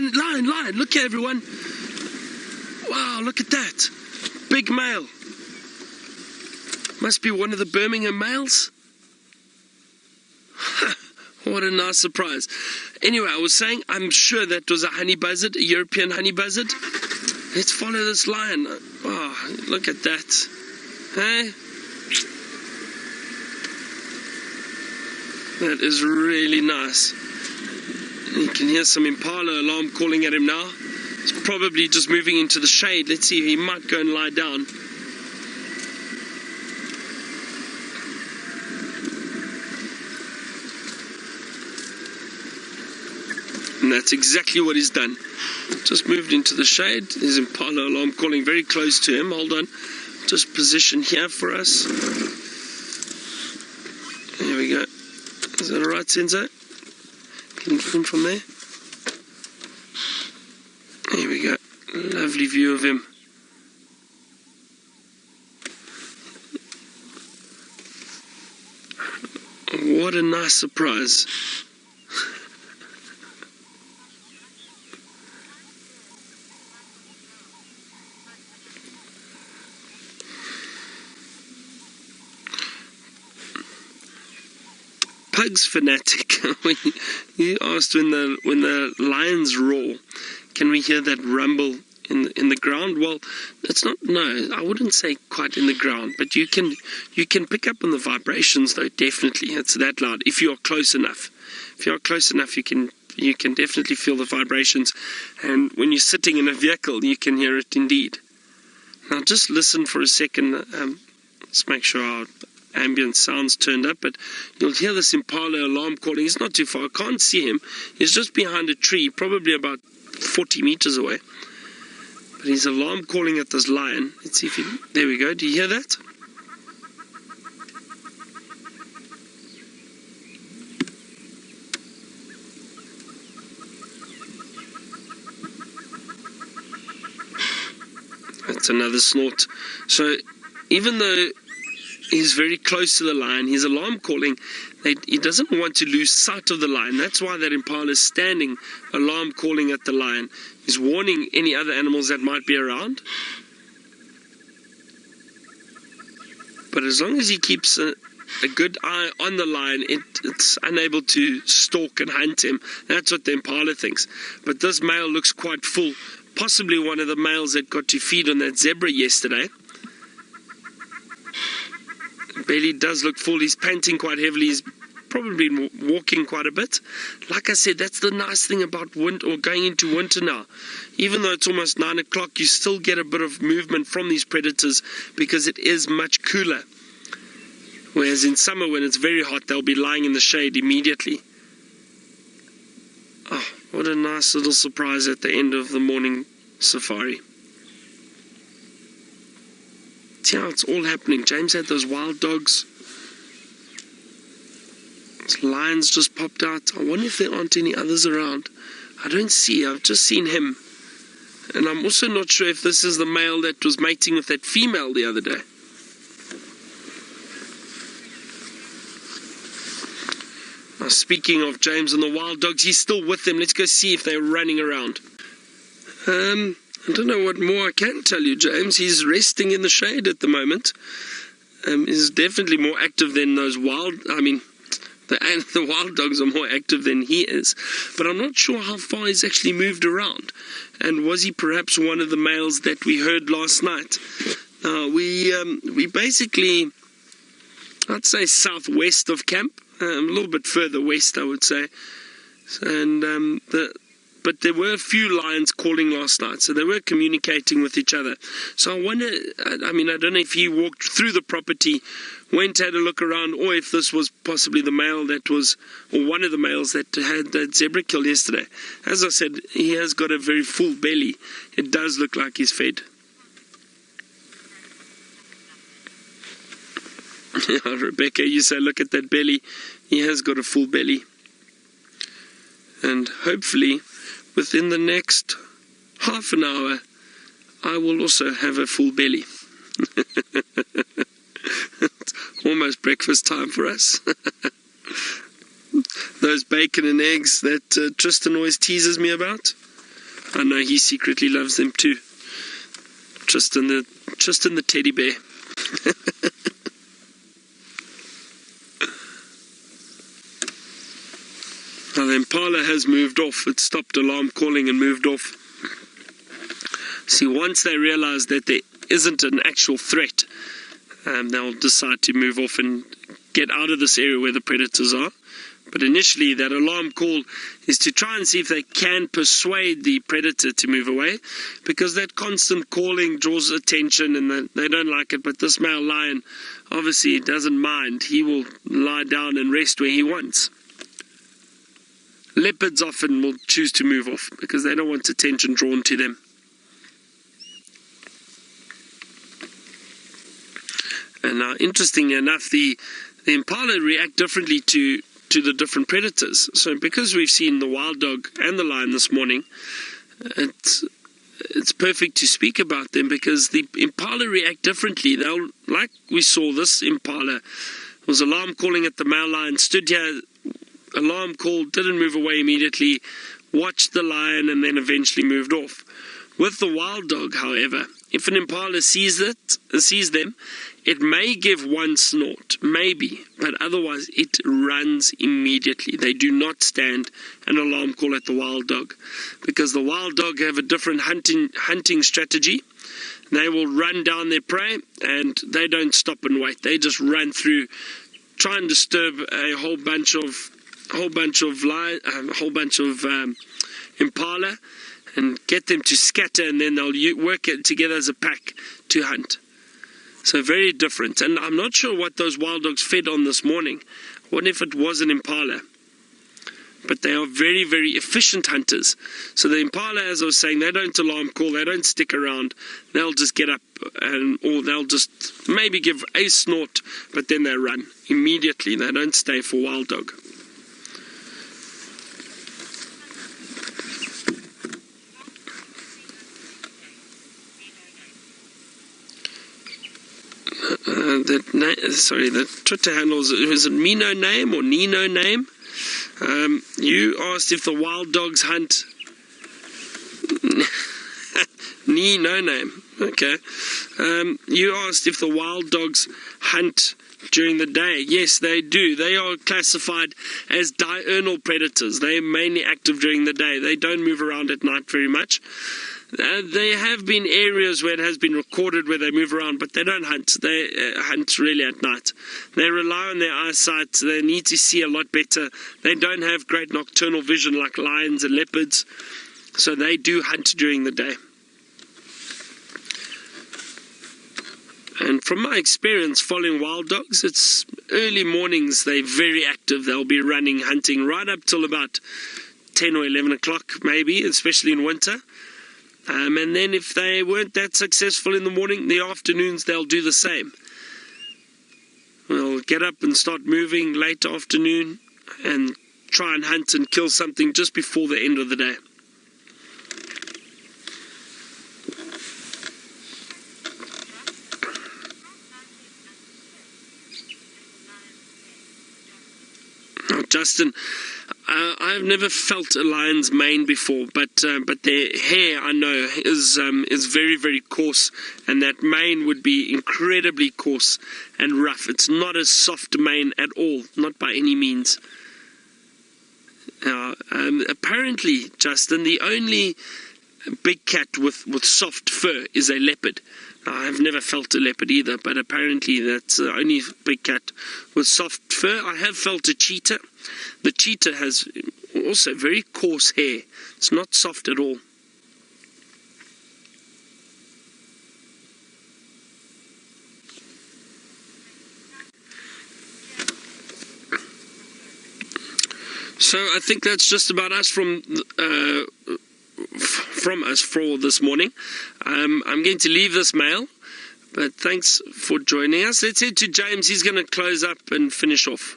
Lion, look here, everyone. Wow, look at that. Big male. Must be one of the Birmingham males. What a nice surprise. Anyway, I was saying, I'm sure that was a honey buzzard, a European honey buzzard. Let's follow this lion. Oh, look at that. Hey? That is really nice. You can hear some impala alarm calling at him now. He's probably just moving into the shade. Let's see if he might go and lie down. And that's exactly what he's done. Just moved into the shade. There's impala alarm calling very close to him. Hold on. Just position here for us. There we go. Is that alright, Senzo? Can you film from there? There we go. Lovely view of him. What a nice surprise. Pugs fanatic. When you asked when the lions roar, can we hear that rumble in the ground? Well, it's not. No, I wouldn't say quite in the ground, but you can pick up on the vibrations though. Definitely, it's that loud. If you are close enough, you can definitely feel the vibrations. And when you're sitting in a vehicle, you can hear it indeed. Now, just listen for a second. Let's make sure our ambient sounds turned up, but you'll hear this impala alarm calling. He's not too far. I can't see him. He's just behind a tree, probably about 40 meters away. But he's alarm calling at this lion. Let's see if he... There we go. Do you hear that? That's another snort. So even though he's very close to the lion, he's alarm calling. He doesn't want to lose sight of the lion. That's why that impala is standing, alarm calling at the lion. He's warning any other animals that might be around. But as long as he keeps a good eye on the lion, it's unable to stalk and hunt him. That's what the impala thinks. But this male looks quite full. Possibly one of the males that got to feed on that zebra yesterday. Belly does look full. He's panting quite heavily. He's probably walking quite a bit. Like I said, that's the nice thing about winter, or going into winter now. Even though it's almost 9 o'clock, you still get a bit of movement from these predators because it is much cooler. Whereas in summer, when it's very hot, they'll be lying in the shade immediately. Oh, what a nice little surprise at the end of the morning safari. See how it's all happening. James had those wild dogs. This lion's just popped out. I wonder if there aren't any others around. I don't see. I've just seen him. And I'm also not sure if this is the male that was mating with that female the other day. Now, speaking of James and the wild dogs, he's still with them. Let's go see if they're running around. I don't know what more I can tell you, James. He's resting in the shade at the moment. He's definitely more active than those wild... the wild dogs are more active than he is. But I'm not sure how far he's actually moved around. And was he perhaps one of the males that we heard last night? We basically, I'd say southwest of camp. A little bit further west, I would say. And but there were a few lions calling last night, so they were communicating with each other. So I wonder, I don't know if he walked through the property, went, had a look around, or if this was possibly the male that was, or one of the males that had that zebra kill yesterday. As I said, he has got a very full belly. It does look like he's fed. Rebecca, you say, look at that belly. He has got a full belly. And hopefully, within the next half an hour, I will also have a full belly. It's almost breakfast time for us. Those bacon and eggs that Tristan always teases me about. I know he secretly loves them too. Just in the teddy bear. Now the impala has moved off. It stopped alarm calling and moved off. See, once they realize that there isn't an actual threat, they'll decide to move off and get out of this area where the predators are. But initially, that alarm call is to try and see if they can persuade the predator to move away, because that constant calling draws attention and they don't like it. But this male lion obviously doesn't mind. He will lie down and rest where he wants. Leopards often will choose to move off because they don't want attention drawn to them. And now, interestingly enough, the impala react differently to the different predators. So because we've seen the wild dog and the lion this morning, it's perfect to speak about them, because the impala react differently. They'll, like we saw, this impala was alarm calling at the male lion, stood here, alarm called, didn't move away immediately, watched the lion, and then eventually moved off. With the wild dog, however, if an impala sees them, it may give one snort, maybe, but otherwise it runs immediately. They do not stand an alarm call at the wild dog, because the wild dog have a different hunting strategy. They will run down their prey, and they don't stop and wait. They just run through, try and disturb a whole bunch of impala, and get them to scatter, and then they'll work together as a pack to hunt. So very different. And I'm not sure what those wild dogs fed on this morning. What if it was an impala? But they are very, very efficient hunters. So the impala, as I was saying, they don't alarm call, they don't stick around. They'll just get up, or they'll just maybe give a snort, but then they run immediately. They don't stay for wild dog. The Twitter handle is it Mino name or Nino name? You asked if the wild dogs hunt. Nino name. Okay. You asked if the wild dogs hunt during the day. Yes, they do. They are classified as diurnal predators. They are mainly active during the day. They don't move around at night very much. There have been areas where it has been recorded where they move around, but they don't hunt. They hunt really at night. They rely on their eyesight. They need to see a lot better. They don't have great nocturnal vision like lions and leopards, so they do hunt during the day. And from my experience following wild dogs, it's early mornings. They're very active. They'll be running, hunting right up till about 10 or 11 o'clock maybe, especially in winter. And then if they weren't that successful in the morning, the afternoons they'll do the same. They'll get up and start moving late afternoon and try and hunt and kill something just before the end of the day. Now, Justin, I've never felt a lion's mane before, but their hair, I know, is very, very coarse, and that mane would be incredibly coarse and rough. It's not a soft mane at all, not by any means. Apparently, Justin, the only big cat with soft fur is a leopard. I've never felt a leopard either, but apparently that's the only big cat with soft fur. I have felt a cheetah. The cheetah has also very coarse hair. It's not soft at all. So I think that's just about us from us for this morning. I'm going to leave this mail, but thanks for joining us. Let's head to James. He's going to close up and finish off.